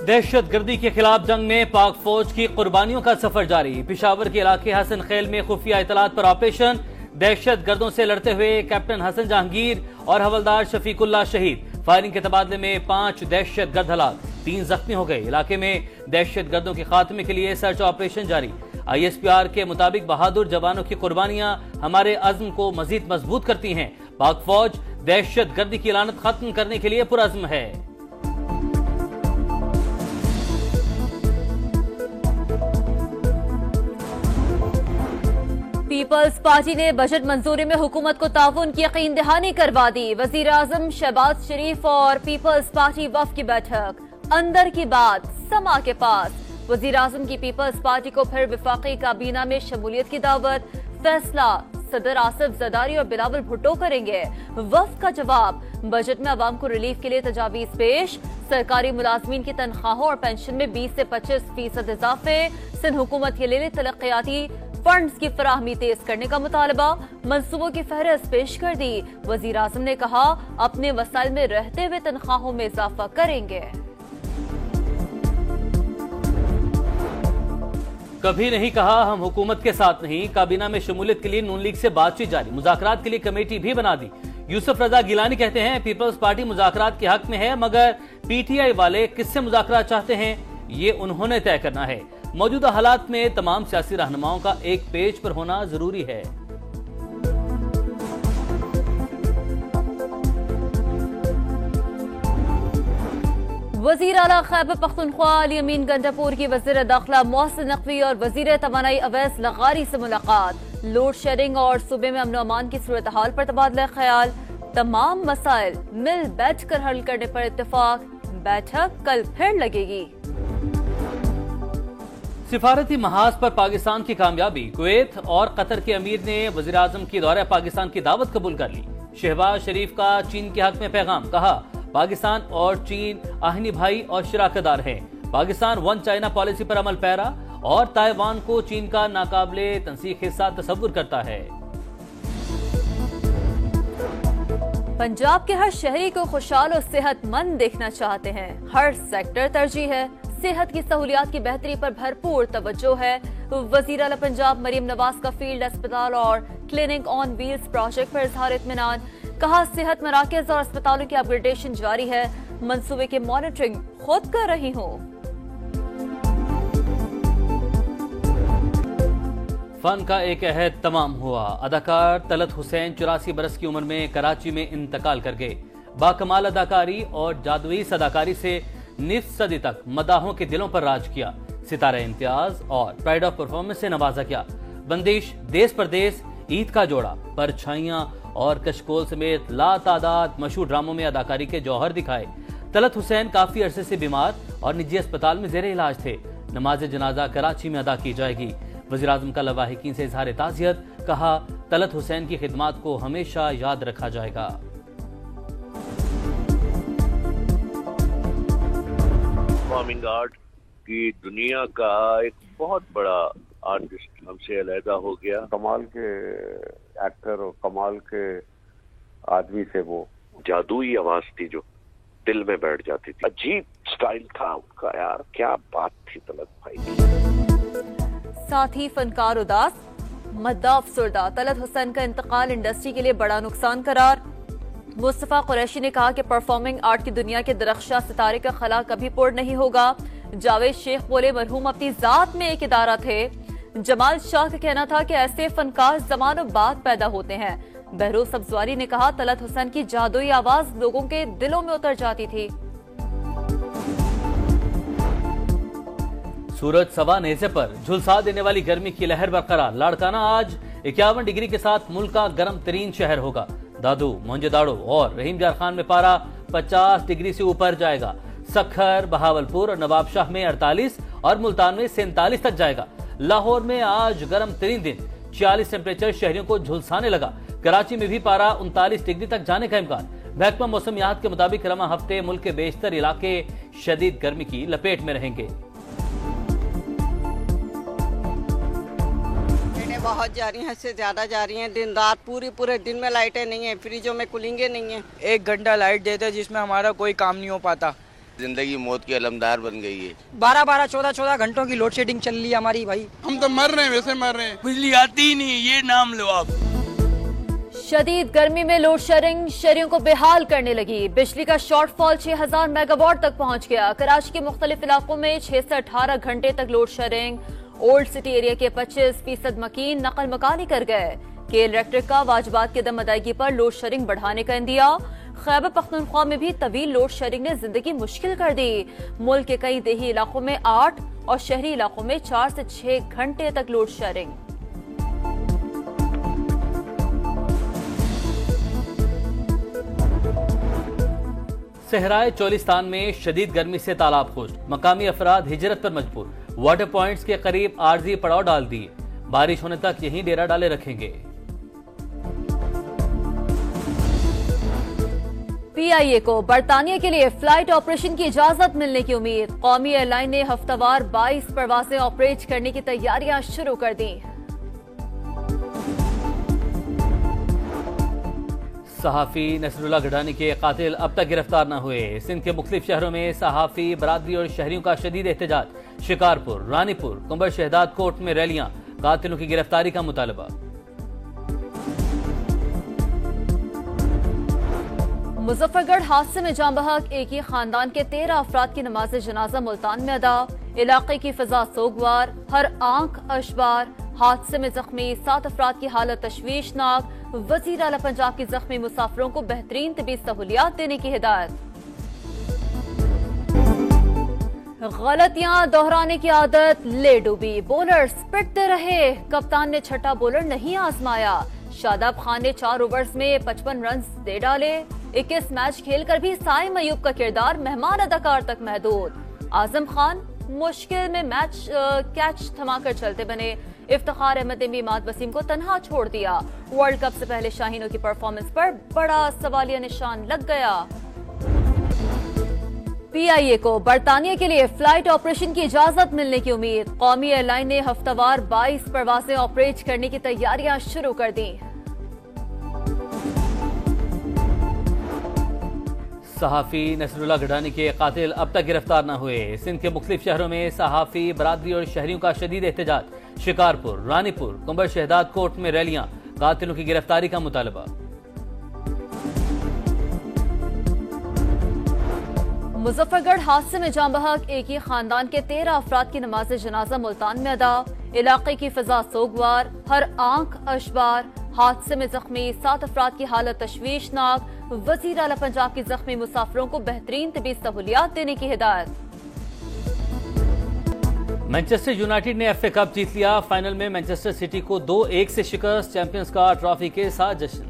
दहशत गर्दी के खिलाफ जंग में पाक फौज की कुर्बानियों का सफर जारी। पेशावर के इलाके हसन खेल में खुफिया इतलात पर ऑपरेशन। दहशत गर्दों से लड़ते हुए कैप्टन हसन जहांगीर और हवलदार शफीकुल्लाह शहीद। फायरिंग के तबादले में 5 दहशत गर्द हलाक, 3 जख्मी हो गए। इलाके में दहशत गर्दों के खात्मे के लिए सर्च ऑपरेशन जारी। ISPR के मुताबिक बहादुर जवानों की कुर्बानियां हमारे अज़्म को मजीद मजबूत करती हैं। पाक फौज दहशत गर्दी की लानत खत्म करने के लिए पुरअज़्म है। पीपल्स पार्टी ने बजट मंजूरी में हुकूमत को ताउन की यकीन दहानी करवा दी। वजीर आजम शहबाज शरीफ और पीपल्स पार्टी वफ़द की बैठक, अंदर की बात समा के पास। वजीर आजम की पीपल्स पार्टी को फिर विफाकी काबीना में शमूलियत की दावत। फैसला सदर आसिफ जरदारी और बिलावल भुट्टो करेंगे। वफ़द का जवाब, बजट में अवाम को रिलीफ के लिए तजावीज पेश। सरकारी मुलाजमीन की तनख्वाहों और पेंशन में 20 से 25% इजाफे। सिंध हुकूमत के लिए तरक्याती फंड्स की फराहमी तेज करने का मुतालबा। मंसूबों की फहरिस्त पेश कर दी। वजीर आजम ने कहा, अपने वसाइल में रहते हुए तनख्वाहों में इजाफा करेंगे। कभी नहीं कहा हम हुकूमत के साथ नहीं। काबीना में शमूलियत के लिए नून लीग से बातचीत जारी। मुज़ाकरात के लिए कमेटी भी बना दी। यूसुफ रजा गिलानी कहते हैं, पीपल्स पार्टी मुज़ाकरात के हक में है, मगर PTI वाले किससे मुज़ाकरात चाहते हैं ये उन्होंने तय करना है। मौजूदा हालात में तमाम सियासी रहनुमाओं का एक पेज पर होना जरूरी है। वजीर आला खैबर पख्तूनख्वा अली अमीन गंडापुर की वजीर दाखिला मोहसिन नकवी और वजीर तवानाई अवैस लगारी से मुलाकात। लोड शेडिंग और सूबे में अमन अमान की सूरत हाल पर तबादला ख्याल। तमाम मसाइल मिल बैठ कर हल करने पर इत्तेफाक। बैठक कल फिर लगेगी। सिफारती महाज पर पाकिस्तान की कामयाबी। कुवैत और कतर के अमीर ने वजीर आजम की दौरे पाकिस्तान की दावत कबूल कर ली। शहबाज शरीफ का चीन के हक में पैगाम, कहा पाकिस्तान और चीन आहनी भाई और शराकतदार हैं। पाकिस्तान वन चाइना पॉलिसी पर अमल पैरा और ताइवान को चीन का नाकाबिले तंसीख हिस्सा तस्वुर करता है। पंजाब के हर शहरी को खुशहाल और सेहतमंद देखना चाहते हैं। हर सेक्टर तरजीह है। सेहत की सहूलियात की बेहतरी पर भरपूर तवज्जो है। वजीर आला पंजाब मरीम नवाज का फील्ड अस्पताल और क्लिनिक ऑन व्हील्स प्रोजेक्ट पर इजहार इत्मीनान। कहा, सेहत मराकज और अस्पतालों की अपग्रेडेशन जारी है। मंसूबे की मॉनिटरिंग खुद कर रही हूँ। फन का एक अहद तमाम हुआ। अदाकार तलत हुसैन 84 बरस की उम्र में कराची में इंतकाल कर गए। बाकमाल अदाकारी और जादुई अदाकारी से निफ सदी तक मदाहों के दिलों पर राज किया। सितारा इम्तियाज और प्राइड ऑफ परफॉर्मेंस से नवाजा किया। बंदिश, देश परदेश, ईद का जोड़ा, परछाइयां और कशकोल समेत लातादाद मशहूर ड्रामों में अदाकारी के जौहर दिखाए। तलत हुसैन काफी अरसे से बीमार और निजी अस्पताल में जेर इलाज थे। नमाज जनाजा कराची में अदा की जाएगी। वज़ीर आज़म का लवाहिकीन से इजहार ताज़ियत, कहा तलत हुसैन की खिदमात को हमेशा याद रखा जाएगा। परफॉर्मिंग आर्ट की दुनिया का एक बहुत बड़ा आर्टिस्ट हमसे अलहदा हो गया। कमाल के एक्टर और कमाल के आदमी से वो जादुई आवाज थी जो दिल में बैठ जाती थी। अजीब स्टाइल था उनका यार, क्या बात थी तलत भाई की। साथ ही फनकार उदास, मद्दा अफसरदा। तलत हुसैन का इंतकाल इंडस्ट्री के लिए बड़ा नुकसान करार। मुस्तफा कुरैशी ने कहा कि परफॉर्मिंग आर्ट की दुनिया के दरख्शां सितारे का खला कभी पुर नहीं होगा। जावेद शेख बोले, मरहूम अपनी जात में एक इदारा थे। जमाल शाह का कहना था कि ऐसे फनकार ज़मानों बाद पैदा होते हैं। बहरोज सब्जवारी ने कहा, तलत हुसैन की जादुई आवाज लोगों के दिलों में उतर जाती थी। सूरज सवा नेज़े पर झुलसा देने वाली गर्मी की लहर बरकरार। लाड़काना आज 51 डिग्री के साथ मुल्क का गर्म तरीन शहर होगा। दादू, मोहनजोदाड़ो और रहीमजार खान में पारा 50 डिग्री से ऊपर जाएगा। सखर, बहावलपुर और नवाबशाह में 48 और मुल्तान में 47 तक जाएगा। लाहौर में आज गर्म तरीन दिन, 46 टेम्परेचर शहरियों को झुलसाने लगा। कराची में भी पारा 39 डिग्री तक जाने का इम्कान। महकमा मौसमियात के मुताबिक रमा हफ्ते मुल्क के बेशतर इलाके शदीद गर्मी की लपेट में रहेंगे। बहुत जा रही हैं, इससे ज्यादा जा रही हैं। दिन रात पूरे दिन में लाइटें नहीं है, फ्रिजों में कूलिंगें नहीं है। 1 घंटा लाइट देते जिसमें हमारा कोई काम नहीं हो पाता। जिंदगी मौत की अलमदार बन गई है। 12-12, 14-14 घंटों की लोड शेडिंग चल रही है हमारी भाई। हम तो मर रहे हैं, वैसे मर रहे हैं, बिजली आती ही नहीं, ये नाम लो आप। शदीद गर्मी में लोड शेडिंग शहरियों को बेहाल करने लगी। बिजली का शॉर्टफॉल 6000 मेगावाट तक पहुंच गया। कराची के मुख्तलिफ इलाकों में 6 से 18 घंटे तक load shedding. Old city area के 25% मकीन नकल मकानी कर गए। केल इलेक्ट्रिक का वाजिबात की दम अदायगी पर लोड शेडिंग बढ़ाने का इंदिया। खैबर पख्तूनख्वा में भी तवील लोड शेडिंग ने जिंदगी मुश्किल कर दी। मुल्क के कई देही इलाकों में 8 और शहरी इलाकों में 4 से 6 घंटे तक लोड शेडिंग। सहराए चोलिस्तान में शदीद गर्मी से तालाब खुश्क। मकामी अफराद हिजरत पर मजबूर। वाटर पॉइंट्स के करीब आर्जी पड़ाव डाल दिए। बारिश होने तक यहीं डेरा डाले रखेंगे। पीआईए को बरतानिया के लिए फ्लाइट ऑपरेशन की इजाजत मिलने की उम्मीद। कौमी एयरलाइन ने हफ्तावार 22 परवाजें ऑपरेट करने की तैयारियां शुरू कर दी। सहाफी नसरुल्लाह गढ़ानी के कातिल अब तक गिरफ्तार न हुए। सिंध के मुख्तलिफ शहरों में सहाफी बरादरी और शहरियों का शदीद एहतजाज। शिकारपुर, रानीपुर, कुंबर शहदाद कोर्ट में रैलियां। कातिलों की गिरफ्तारी का मुतालबा। मुजफ्फरगढ़ हादसे में जाँ बहक एक ही खानदान के 13 अफराद की नमाज जनाजा मुल्तान में अदा। इलाके की फिजा सोगवार, हर आंख अशबार। हादसे में जख्मी 7 अफराद की हालत तशवीशनाक। वजीर आला पंजाब की जख्मी मुसाफिरों को बेहतरीन तबी सहूलियात देने की हिदायत। गलतियां दोहराने की आदत ले डूबी। बॉलर्स पिटते रहे। कप्तान ने छठा बॉलर नहीं आजमाया। शादाब खान ने 4 ओवर्स में 55 रन दे डाले। 21 मैच खेलकर भी साइम अयूब का किरदार मेहमान अदाकार तक महदूद। आजम खान मुश्किल में मैच कैच थमाकर चलते बने। इफ्तिखार अहमद ने भी इमाद वसीम को तन्हा छोड़ दिया। वर्ल्ड कप से पहले शाहीनों की परफॉर्मेंस पर बड़ा सवालिया निशान लग गया। पीआईए को बरतानिया के लिए फ्लाइट ऑपरेशन की इजाजत मिलने की उम्मीद। कौमी एयरलाइन ने हफ्तावार 22 परवाजें ऑपरेट करने की तैयारियां शुरू कर दी। सहाफी नसरुल्लाह गढ़ानी के कातिल अब तक गिरफ्तार न हुए। सिंध के मुख्तलिफ शहरों में सहाफी बरादरी और शहरियों का शदीद एहतजाज। शिकारपुर, रानीपुर, कुंबर शहदाद कोर्ट में रैलियां। कातिलों की गिरफ्तारी का मुतालबा। मुजफ्फरगढ़ हादसे में जाँ बहक एक ही खानदान के 13 अफराद की नमाज जनाजा मुल्तान में अदा। इलाके की फिजा सोगवार, हर आंख अशबार। हादसे में जख्मी 7 अफराद की हालत तशवीशनाक। वजीर आला पंजाब की जख्मी मुसाफिरों को बेहतरीन तबी सहूलियात देने की हिदायत। मैनचेस्टर यूनाइटेड ने एफए कप जीत लिया। फाइनल में मैनचेस्टर सिटी को 2-1 से शिकस्त। चैंपियंस का ट्रॉफी के साथ जश्न।